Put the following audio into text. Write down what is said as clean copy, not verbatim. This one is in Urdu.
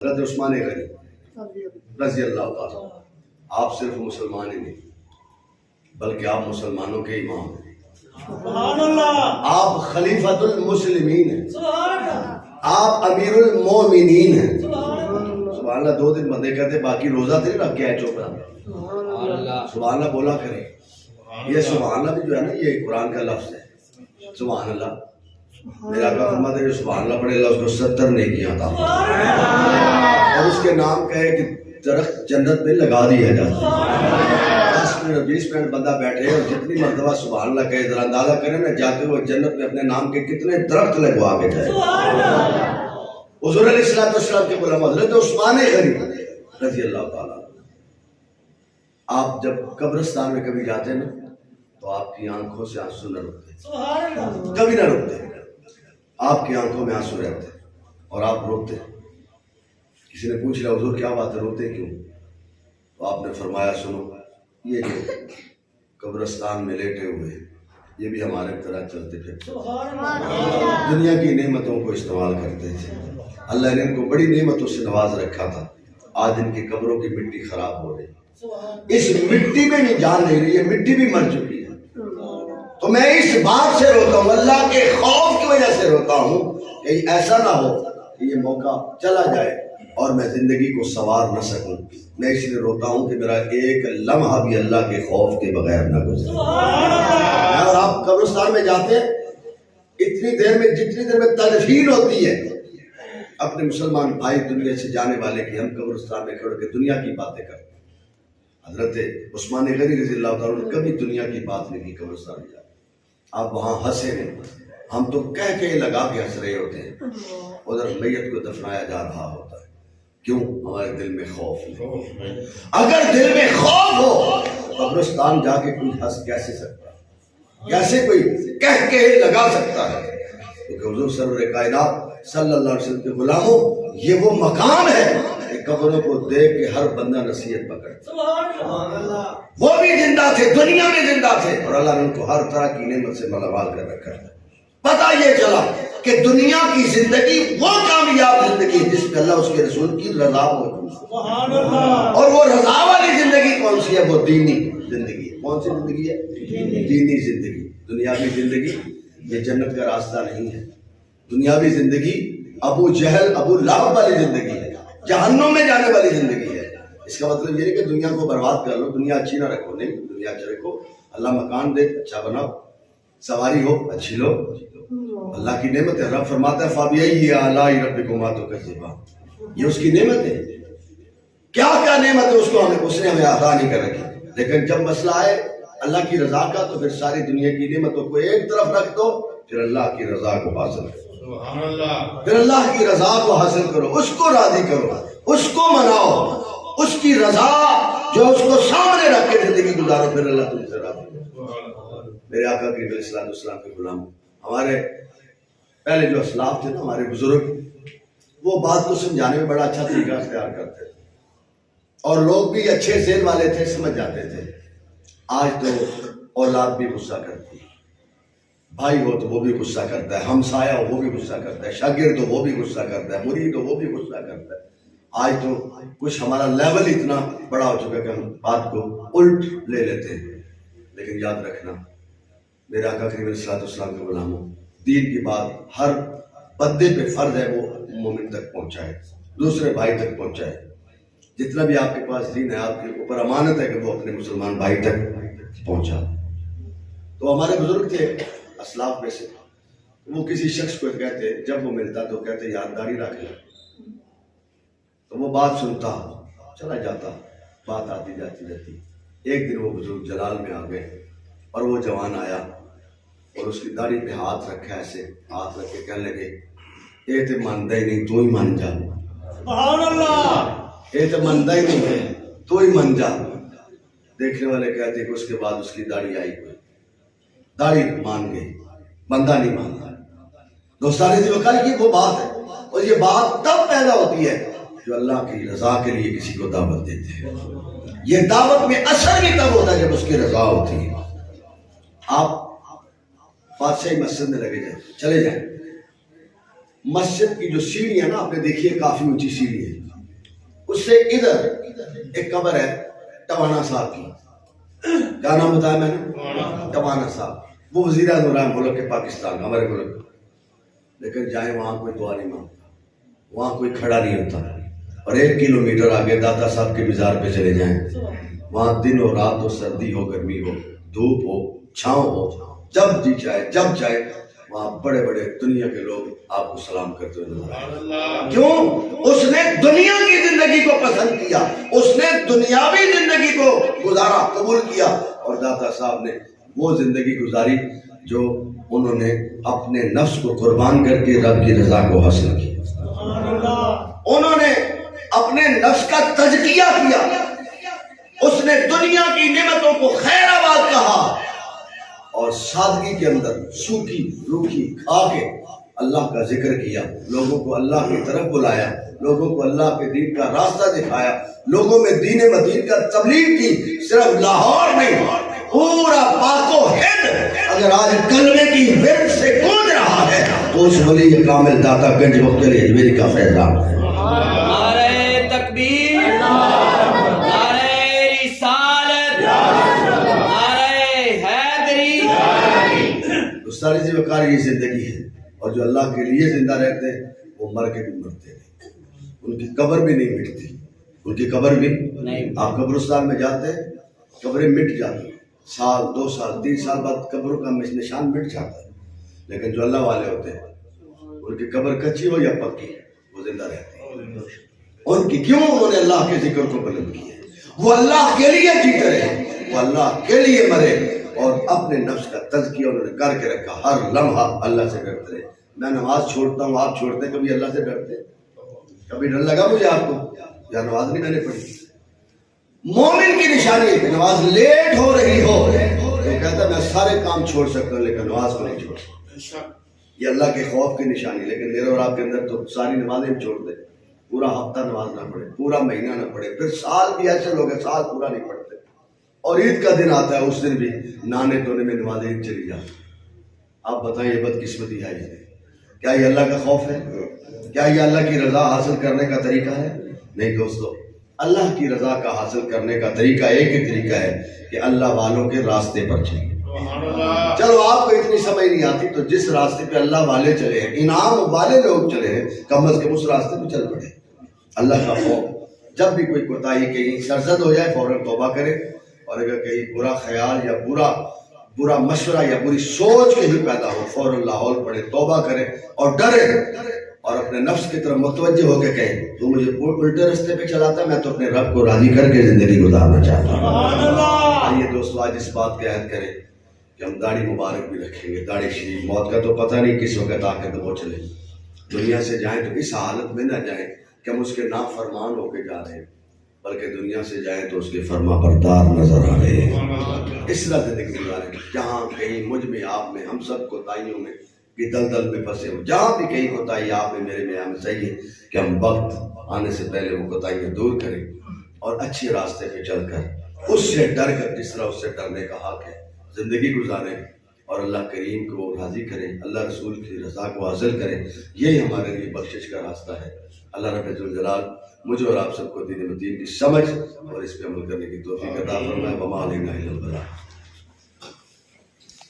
حضرت عثمان غنی رضی اللہ تعالیٰ، آپ صرف مسلمان ہی نہیں بلکہ آپ مسلمانوں کے امام ہیں۔ سبحان اللہ، آپ خلیفۃ المسلمین ہیں، سبحان اللہ، آپ امیر المومنین ہیں۔ سبحان اللہ، سبحان اللہ۔ 2 دن بندے کہتے باقی روزہ تھے رکھ کے آئے چوپڑا، سبحان اللہ بولا کریں۔ یہ سبحان اللہ بھی جو ہے نا یہ قرآن کا لفظ ہے، سبحان اللہ۔ میرا آقا فرماتے ہیں جو سبحان اللہ پڑھے اللہ اس کو 70 نیکیاں عطا فرمائے، اور اس کے نام کہے کہ درخت جنت میں لگا دیا جاتا ہے۔ 10 منٹ 20 منٹ بندہ بیٹھے اور جتنی مرتبہ سبحان اللہ کہے ذرا اندازہ کریں نا جاتے ہوئے جنت میں اپنے نام کے کتنے درخت لگوا کے جائے۔ حضور علیہ السلام کے غلام حضرت عثمان غنی رضی اللہ تعالیٰ، آپ جب قبرستان میں کبھی جاتے نا تو آپ کی آنکھوں سے آنسو نہ رکتے، کبھی نہ رکتے، آپ کی آنکھوں میں آنسو رہتے اور آپ روتے۔ کسی نے پوچھ لیا حضور کیا بات ہے روتے کیوں؟ تو آپ نے فرمایا سنو، یہ جو قبرستان میں لیٹے ہوئے یہ بھی ہمارے طرح چلتے پھرتے، دنیا کی نعمتوں کو استعمال کرتے تھے، اللہ نے ان کو بڑی نعمتوں سے نواز رکھا تھا، آج ان کی قبروں کی مٹی خراب ہو رہی، اس مٹی میں بھی جان نہیں رہی ہے، مٹی بھی مر چکی ہے۔ تو میں اس بات سے روتا ہوں، اللہ کے خوف کی وجہ سے روتا ہوں کہ ایسا نہ ہو کہ یہ موقع چلا جائے اور میں زندگی کو سنوار نہ سکوں۔ میں اس لیے روتا ہوں کہ میرا ایک لمحہ بھی اللہ کے خوف کے بغیر نہ گزرے۔ اور آپ قبرستان میں جاتے ہیں اتنی دیر میں جتنی دیر میں تدفین ہوتی ہے اپنے مسلمان بھائی دنیا سے جانے والے کی، ہم قبرستان میں کھڑ کے دنیا کی باتیں کرتے ہیں۔ حضرت عثمان غنی رضی اللہ تعالیٰ نے کبھی دنیا کی بات نہیں کی قبرستان میں جا، آپ وہاں ہنسے ہیں، ہم تو کہہ کے لگا کے ہنس رہے ہوتے ہیں، ادھر میت کو دفنایا جا رہا ہوتا ہے۔ کیوں؟ ہمارے دل میں خوف نہیں۔ اگر دل میں خوف ہو قبرستان جا کے کوئی ہنس کیسے سکتا ہے؟ کیسے کوئی کہہ کے لگا سکتا ہے؟ کیونکہ حضور سرور کائنات صلی اللہ علیہ وسلم کے غلاموں یہ وہ مقام ہے کہ قبروں کو دیکھ کے ہر بندہ نصیحت پکڑتا، وہ بھی زندہ تھے، دنیا میں زندہ تھے، اور اللہ نے ان کو ہر طرح کی نعمت سے مالامال کر رکھا ہے۔ پتہ یہ چلا کہ دنیا کی زندگی وہ کامیاب زندگی ہے جس میں اللہ اس کے رسول کی رضا موجود ہے، اور وہ رضا والی زندگی کون سی ہے؟ وہ دینی زندگی ہے۔ کون سی زندگی ہے؟ دینی زندگی۔ دنیاوی زندگی یہ جنت کا راستہ نہیں ہے، دنیاوی زندگی ابو جہل ابو لہب والی زندگی ہے، جہنم میں جانے والی زندگی ہے۔ اس کا مطلب یہ ہے کہ دنیا کو برباد کر لو، دنیا اچھی نہ رکھو، نہیں، دنیا اچھا رکھو، اللہ مکان دے اچھا بناؤ، سواری ہو اچھی لو، اللہ کی نعمت ہے۔ رب فرماتا ہے فَبِأَيِّ آلَاءِ رَبِّكُمَا تُكَذِّبَانِ، یہ اس کی نعمت ہے، کیا کیا نعمت ہے اس نے ہمیں عطا نہیں کر رکھی۔ لیکن جب مسئلہ آئے اللہ کی رضا کا تو پھر ساری دنیا کی نعمتوں کو ایک طرف رکھ دو، پھر اللہ کی رضا کو حاصل کرو، پھر اللہ کی رضا کو حاصل کرو، اس کو راضی کرو، اس کو مناؤ، اس کی رضا جو اس کو سامنے رکھ کے زندگی گزارو، پھر اللہ تم سے راضی کرو۔ میرے آقا کریم علیہ السلام کے غلام، ہمارے پہلے جو اسلاف تھے نا ہمارے بزرگ، وہ بات کو سمجھانے میں بڑا اچھا طریقہ اختیار کرتے تھے، اور لوگ بھی اچھے ذہن والے تھے، سمجھ جاتے تھے۔ آج تو اولاد بھی غصہ کرتی ہے، بھائی ہو تو وہ بھی غصہ کرتا ہے، ہمسایہ ہو وہ بھی غصہ کرتا ہے، شاگرد ہو وہ بھی غصہ کرتا ہے، مرید ہو وہ بھی غصہ کرتا ہے۔ آج تو کچھ ہمارا لیول اتنا بڑا ہو چکا ہے کہ ہم بات کو الٹ لے لیتے ہیں۔ لیکن یاد رکھنا میرے آقا کریم علیہ السلام کے غلاموں، دین کی بات ہر بندے پہ فرض ہے وہ مومن تک پہنچائے، دوسرے بھائی تک پہنچائے۔ جتنا بھی آپ کے پاس دین ہے آپ کے اوپر امانت ہے کہ وہ اپنے مسلمان بھائی تک پہنچا۔ تو ہمارے بزرگ تھے اسلاف میں سے، وہ کسی شخص کو کہتے، جب وہ ملتا تو کہتے یار داڑھی رکھ لے، تو وہ بات سنتا چلا جاتا، بات آتی جاتی رہتی۔ ایک دن وہ بزرگ جلال میں آ گئے اور وہ جوان آیا اور اس کی داڑھی پہ ہاتھ رکھا، ایسے ہاتھ رکھ کے کہنے لگے اے تے مانتا ہی نہیں تو ہی مان جا، سبحان اللہ، اے تے مانتا ہی نہیں ہے تو ہی مان جا۔ دیکھنے والے کہتے کہ اس کے بعد اس کی داڑھی آئی ہوئی، داڑھی مان گئی، بندہ نہیں مانتا۔ دوستانی سے وکال کی وہ بات ہے، اور یہ بات تب پیدا ہوتی ہے جو اللہ کی رضا کے لیے کسی کو دعوت دیتے ہیں۔ یہ دعوت میں اثر بھی تب ہوتا ہے جب اس کی رضا ہوتی ہے۔ آپ بادشاہی مسجد میں لگے جائیں، چلے جائیں، مسجد کی جو سیڑھی ہے نا آپ نے دیکھی ہے کافی اونچی سیڑھی ہے, اس سے ادھر ایک قبر ہے ٹوانا صاحب کی. کیا نام بتایا میں نے؟ ٹوانا صاحب. وہ وزیر اعظم رہا ملک کے پاکستان, ہمارے ملک. لیکن جائیں وہاں کوئی دعا نہیں مانگتا, وہاں کوئی کھڑا نہیں ہوتا. اور 1 کلومیٹر آگے دادا صاحب کے مزار پہ چلے جائیں, وہاں دن ہو رات ہو, سردی ہو گرمی ہو, دھوپ ہو چھاؤں ہو, جب جی چاہے جب چاہے وہاں بڑے بڑے دنیا کے لوگ آپ کو سلام کرتے ہوئے نظر آئے. کیوں؟ اس نے دنیا کی زندگی کو پسند کیا, اس نے دنیاوی زندگی کو گزارا, قبول کیا. اور دادا صاحب نے وہ زندگی گزاری جو انہوں نے اپنے نفس کو قربان کر کے رب کی رضا کو حاصل کیا. انہوں نے اپنے نفس کا تزکیہ کیا, اس نے دنیا کی نعمتوں کو خیر آباد کہا, اور سادگی کے اندر سوکھی روکھی کھا کے اللہ کا ذکر کیا, لوگوں کو اللہ کی طرف بلایا, لوگوں کو اللہ کے دین کا راستہ دکھایا, لوگوں میں دین مدین کا تبلیغ کی. صرف لاہور نہیں, پورا پاک و ہند اگر آج کلمے کی ورد سے گونج رہا ہے تو اس ولی کامل داتا گنج مختلف اجمیری کا فیضان ہے. نعرہ تکبیر, نعرہ رسالت, نعرہ حیدری. ساری سی وقار یہ زندگی ہے, اور جو اللہ کے لیے زندہ رہتے ہیں وہ مر کے بھی مرتے ہیں, ان کی قبر بھی نہیں مٹتی, ان کی قبر بھی نہیں. آپ قبرستان میں جاتے ہیں قبریں مٹ جاتی ہیں, سال 2 سال 3 سال بعد قبروں کا نشان مٹ جاتا ہے. لیکن جو اللہ والے ہوتے ہیں ان کی قبر کچی ہو یا پکی وہ زندہ رہتے ہیں. ان کی کیوں؟ انہوں نے اللہ کے ذکر کو بلند کیا, وہ اللہ کے لیے جیتے رہے, وہ اللہ کے لیے مرے, اور اپنے نفس کا تزکیہ انہوں نے کر کے رکھا. ہر لمحہ اللہ سے ڈرتے رہے. میں نماز چھوڑتا ہوں, آپ چھوڑتے ہیں, کبھی اللہ سے ڈرتے؟ کبھی ڈر لگا مجھے آپ کو؟ یا نماز نہیں میں نے پڑھی؟ مومن کی نشانی ہے کہ نماز لیٹ ہو رہی ہو تو کہتا ہے میں سارے کام چھوڑ سکتا ہوں لیکن نماز کو نہیں چھوڑ سکتا. یہ اللہ کے خوف کی نشانی. لیکن میرے اور آپ کے اندر تو ساری نمازیں چھوڑ دیں, پورا ہفتہ نماز نہ پڑھے, پورا مہینہ نہ پڑھے, پھر سال بھی ایسے لوگ ہیں سال پورا نہیں پڑھتے, اور عید کا دن آتا ہے اس دن بھی نہانے دھونے میں نماز عید چلی جاتی. آپ بتائیں یہ بدقسمتی ہے؟ کیا یہ اللہ کا خوف ہے؟ کیا یہ اللہ کی رضا حاصل کرنے کا طریقہ ہے؟ نہیں دوستو, اللہ کی رضا کا حاصل کرنے کا طریقہ ایک ہی طریقہ ہے کہ اللہ والوں کے راستے پر چلیں. چلو آپ کو اتنی سمجھ نہیں آتی تو جس راستے پہ اللہ والے چلے ہیں, انعام والے لوگ چلے ہیں, کم از کم اس راستے پہ چل پڑے. اللہ کا خوف, جب بھی کوئی کوتاہی کہیں سرزد ہو جائے فوراً توبہ کرے, اور اگر کہیں برا خیال یا برا مشورہ یا بری سوچ کہیں پیدا ہو فوراً لاہور پڑے, توبہ کرے اور ڈرے, اور اپنے نفس کی طرف متوجہ ہو کے کہیں تو مجھے الٹے رستے پہ چلاتا ہے, میں تو اپنے رب کو راضی کر کے زندگی گزارنا چاہتا ہوں. آئیے دوستو آج اس بات کے عہد کریں کہ ہم داڑھی مبارک بھی رکھیں گے. داڑھی شریف, موت کا تو پتہ نہیں کس وقت آ کے وہ چلے. دنیا سے جائیں تو اس حالت میں نہ جائیں کہ ہم اس کے نافرمان ہو کے جا رہے ہیں, بلکہ دنیا سے جائیں تو اس کے فرما بردار نظر آ رہے ہیں. اس طرح زندگی گزاریں جہاں کہیں مجھ میں آپ میں ہم سب کوتاہیوں میں کہ دلدل میں پھنسے ہوں, جہاں بھی کہیں کوتاہی آپ میں میرے میں ہمیں چاہیے کہ ہم وقت آنے سے پہلے وہ کوتاہیاں دور کریں اور اچھے راستے پہ چل کر اس سے ڈر کر, جس طرح اس سے ڈرنے کا حق ہے, زندگی گزاریں اور اللہ کریم کو راضی کریں, اللہ رسول کی رضا کو حاصل کریں. یہی ہمارے لیے بخشش کا راستہ ہے. اللہ رب ذوالجلال مجھے اور آپ سب کو دین و دین کی سمجھ اور اس پہ عمل کرنے کی توفیق عطا فرمائے. وما علینا الا البلاغ.